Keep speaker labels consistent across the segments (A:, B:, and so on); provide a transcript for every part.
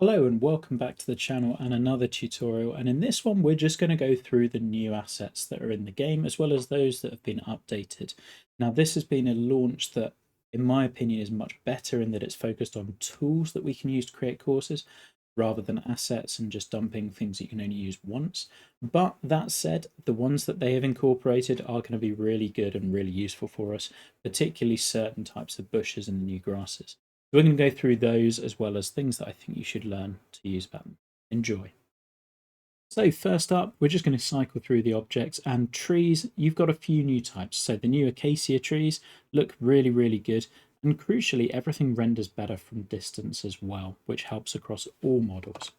A: Hello and welcome back to the channel and another tutorial, and in this one we're just going to go through the new assets that are in the game as well as those that have been updated. Now this has been a launch that in my opinion is much better in that it's focused on tools that we can use to create courses rather than assets and just dumping things that you can only use once. But that said, the ones that they have incorporated are going to be really good and really useful for us, particularly certain types of bushes and the new grasses. So we're going to go through those as well as things that I think you should learn to use about them. Enjoy. So first up, we're just going to cycle through the objects, and trees, you've got a few new types. So the new acacia trees look really, really good. And crucially, everything renders better from distance as well, which helps across all models.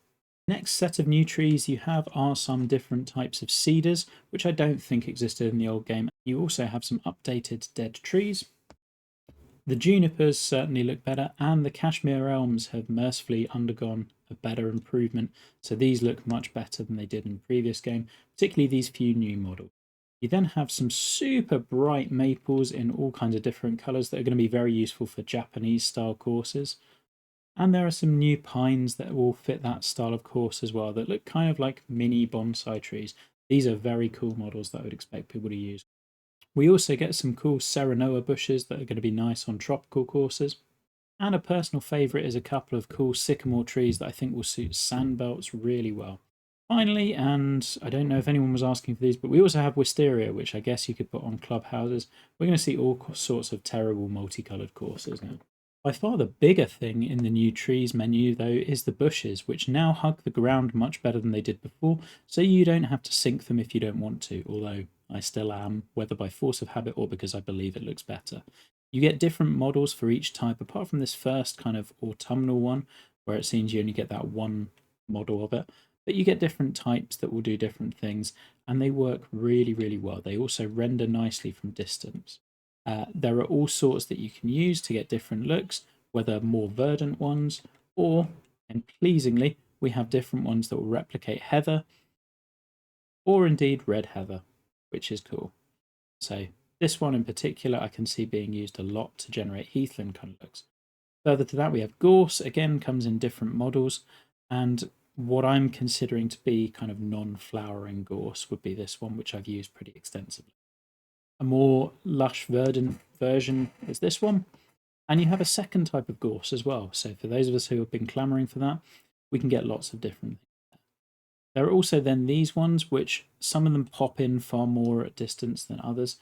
A: Next set of new trees you have are some different types of cedars, which I don't think existed in the old game. You also have some updated dead trees. The junipers certainly look better, and the Kashmir elms have mercifully undergone a better improvement, so these look much better than they did in the previous game, particularly these few new models. You then have some super bright maples in all kinds of different colours that are going to be very useful for Japanese style courses. And there are some new pines that will fit that style of course as well, that look kind of like mini bonsai trees. These are very cool models that I would expect people to use. We also get some cool Serenoa bushes that are going to be nice on tropical courses. And a personal favourite is a couple of cool sycamore trees that I think will suit sandbelts really well. Finally, and I don't know if anyone was asking for these, but we also have wisteria, which I guess you could put on clubhouses. We're going to see all sorts of terrible multicoloured courses now. By far the bigger thing in the new trees menu, though, is the bushes, which now hug the ground much better than they did before, so you don't have to sink them if you don't want to, although I still am, whether by force of habit or because I believe it looks better. You get different models for each type, apart from this first kind of autumnal one, where it seems you only get that one model of it. But you get different types that will do different things, and they work really, really well. They also render nicely from distance. There are all sorts that you can use to get different looks, whether more verdant ones, or, and pleasingly, we have different ones that will replicate heather, or indeed red heather, which is cool. So this one in particular I can see being used a lot to generate heathland kind of looks. Further to that we have gorse, again comes in different models, and what I'm considering to be kind of non-flowering gorse would be this one, which I've used pretty extensively. A more lush verdant version is this one, and you have a second type of gorse as well. So for those of us who have been clamoring for that, we can get lots of different things. There are also then these ones, which some of them pop in far more at distance than others,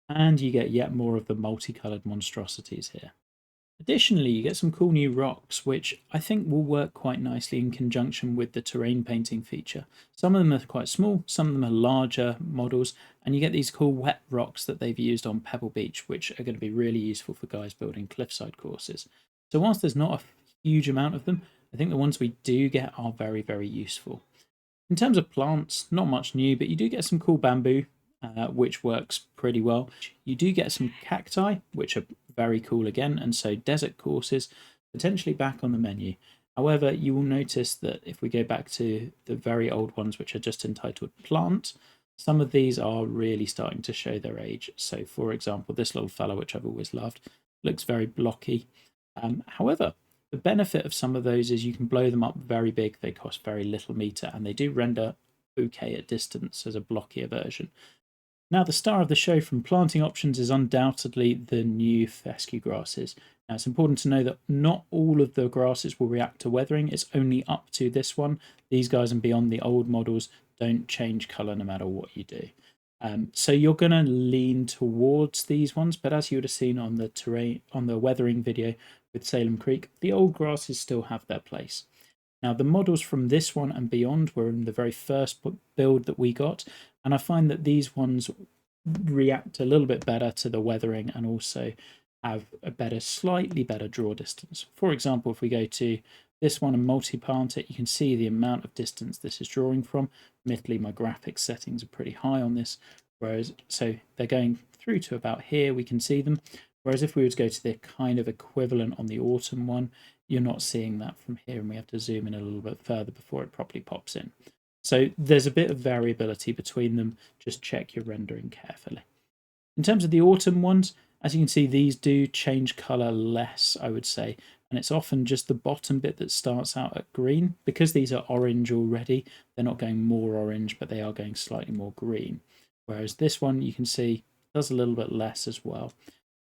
A: and you get yet more of the multicoloured monstrosities here. Additionally, you get some cool new rocks, which I think will work quite nicely in conjunction with the terrain painting feature. Some of them are quite small, some of them are larger models, and you get these cool wet rocks that they've used on Pebble Beach, which are going to be really useful for guys building cliffside courses. So whilst there's not a huge amount of them, I think the ones we do get are very, very useful. In terms of plants, not much new, but you do get some cool bamboo, which works pretty well. You do get some cacti, which are very cool again, and so desert courses potentially back on the menu. However, you will notice that if we go back to the very old ones, which are just entitled plant, some of these are really starting to show their age. So, for example, this little fellow, which I've always loved, looks very blocky. However, the benefit of some of those is you can blow them up very big, they cost very little meter, and they do render okay at distance as a blockier version. Now, the star of the show from planting options is undoubtedly the new fescue grasses. Now, it's important to know that not all of the grasses will react to weathering. It's only up to this one. These guys and beyond, the old models don't change colour no matter what you do. So you're going to lean towards these ones, but as you would have seen on the terrain, on the weathering video with Salem Creek, the old grasses still have their place. Now, the models from this one and beyond were in the very first build that we got, and I find that these ones react a little bit better to the weathering and also have a better, slightly better draw distance. For example, if we go to this one and multi-plant it, you can see the amount of distance this is drawing from. Admittedly, my graphics settings are pretty high on this, whereas so they're going through to about here, we can see them. Whereas if we were to go to the kind of equivalent on the autumn one, you're not seeing that from here, and we have to zoom in a little bit further before it properly pops in. So there's a bit of variability between them. Just check your rendering carefully. In terms of the autumn ones, as you can see, these do change colour less, I would say. And and it's often just the bottom bit that starts out at green. Because these are orange already, they're not going more orange, but they are going slightly more green. Whereas this one, you can see, does a little bit less as well.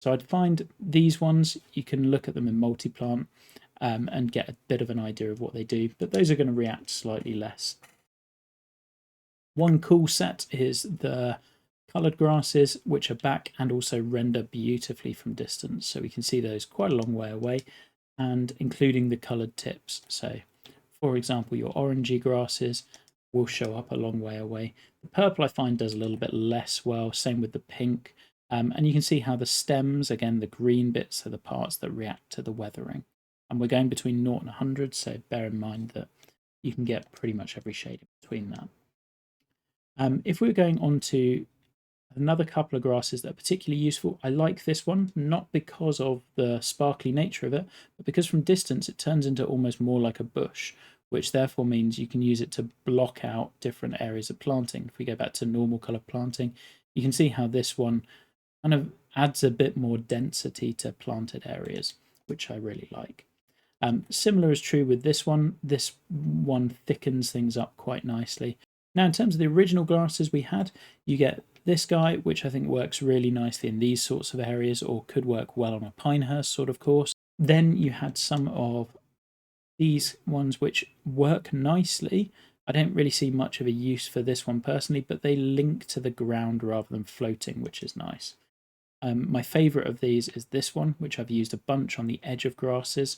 A: So I'd find these ones, you can look at them in multi-plant and get a bit of an idea of what they do, but those are going to react slightly less. One cool set is the coloured grasses, which are back and also render beautifully from distance. So we can see those quite a long way away, and including the coloured tips. So for example, your orangey grasses will show up a long way away. The purple I find does a little bit less well, same with the pink. And you can see how the stems, again, the green bits are the parts that react to the weathering. And we're going between 0 and 100, so bear in mind that you can get pretty much every shade in between that. If we're going on to another couple of grasses that are particularly useful, I like this one, not because of the sparkly nature of it, but because from distance it turns into almost more like a bush, which therefore means you can use it to block out different areas of planting. If we go back to normal colour planting, you can see how this one kind of adds a bit more density to planted areas, which I really like. Similar is true with this one. This one thickens things up quite nicely. Now, in terms of the original grasses we had, you get this guy, which I think works really nicely in these sorts of areas, or could work well on a pinehurst sort of course. Then you had some of these ones which work nicely. I don't really see much of a use for this one personally, but they link to the ground rather than floating, which is nice. My favourite of these is this one, which I've used a bunch on the edge of grasses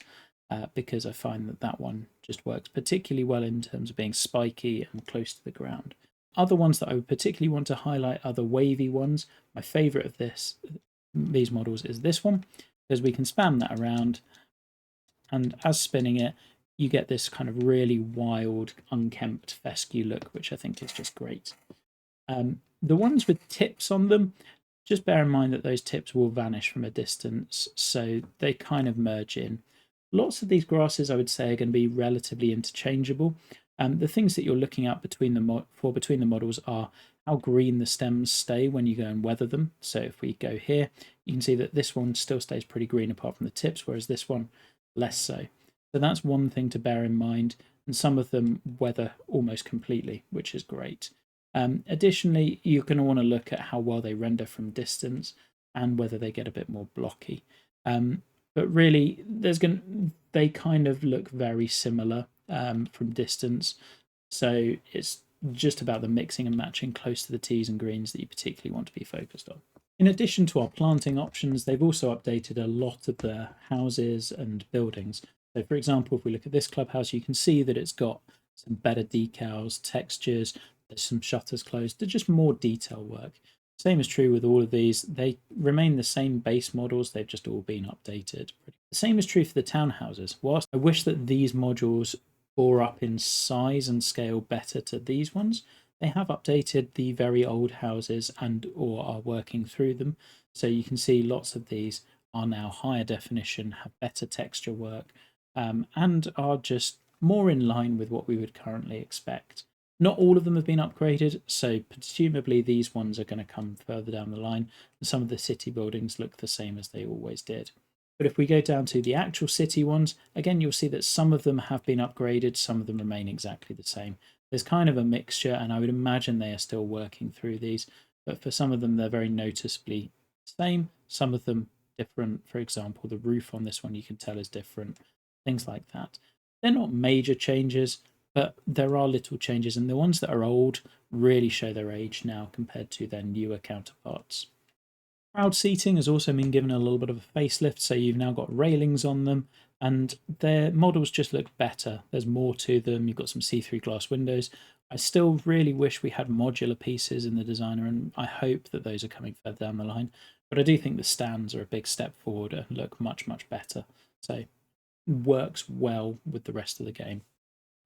A: because I find that that one just works particularly well in terms of being spiky and close to the ground. Other ones that I would particularly want to highlight are the wavy ones. My favourite of these models is this one, because we can span that around, and as spinning it, you get this kind of really wild, unkempt fescue look, which I think is just great. The ones with tips on them, just bear in mind that those tips will vanish from a distance, so they kind of merge in. Lots of these grasses, I would say, are going to be relatively interchangeable. The things that you're looking at between the models are how green the stems stay when you go and weather them. So if we go here, you can see that this one still stays pretty green apart from the tips, whereas this one less so. So that's one thing to bear in mind, and some of them weather almost completely, which is great. Additionally, you're going to want to look at how well they render from distance and whether they get a bit more blocky. But really, they kind of look very similar from distance. So it's just about the mixing and matching close to the tees and greens that you particularly want to be focused on. In addition to our planting options, they've also updated a lot of the houses and buildings. So for example, if we look at this clubhouse, you can see that it's got some better decals, textures, there's some shutters closed, there's just more detail work. Same is true with all of these. They remain the same base models, they've just all been updated. The same is true for the townhouses. Whilst I wish that these modules bore up in size and scale better to these ones, they have updated the very old houses and or are working through them. So you can see lots of these are now higher definition, have better texture work, and are just more in line with what we would currently expect. Not all of them have been upgraded, so presumably these ones are going to come further down the line, and some of the city buildings look the same as they always did. But if we go down to the actual city ones, again, you'll see that some of them have been upgraded, some of them remain exactly the same. There's kind of a mixture, and I would imagine they are still working through these, but for some of them, they're very noticeably the same, some of them different. For example, the roof on this one you can tell is different, things like that. They're not major changes, but there are little changes, and the ones that are old really show their age now compared to their newer counterparts. Crowd seating has also been given a little bit of a facelift, so you've now got railings on them, and their models just look better. There's more to them, you've got some see-through glass windows. I still really wish we had modular pieces in the designer, and I hope that those are coming further down the line. But I do think the stands are a big step forward and look much, much better. So works well with the rest of the game.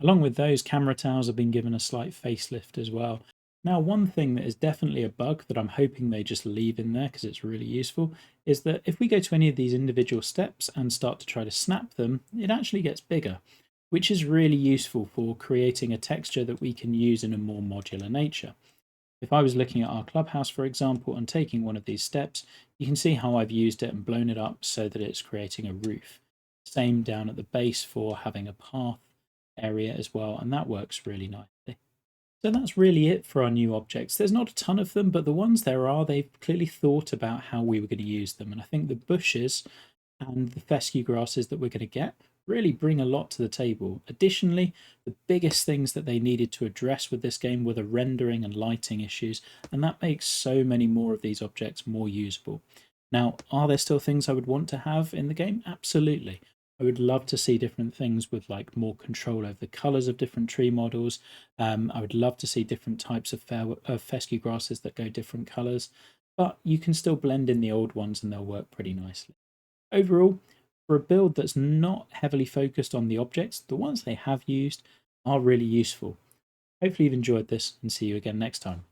A: Along with those, camera towers have been given a slight facelift as well. Now, one thing that is definitely a bug that I'm hoping they just leave in there because it's really useful is that if we go to any of these individual steps and start to try to snap them, it actually gets bigger, which is really useful for creating a texture that we can use in a more modular nature. If I was looking at our clubhouse, for example, and taking one of these steps, you can see how I've used it and blown it up so that it's creating a roof. Same down at the base for having a path area as well, and that works really nicely. So that's really it for our new objects. There's not a ton of them, but the ones there are, they've clearly thought about how we were going to use them. And I think the bushes and the fescue grasses that we're going to get really bring a lot to the table. Additionally, the biggest things that they needed to address with this game were the rendering and lighting issues, and that makes so many more of these objects more usable. Now, are there still things I would want to have in the game? Absolutely. I would love to see different things with like more control over the colors of different tree models. I would love to see different types of fescue grasses that go different colors, but you can still blend in the old ones and they'll work pretty nicely. Overall, for a build that's not heavily focused on the objects, the ones they have used are really useful. Hopefully you've enjoyed this and see you again next time.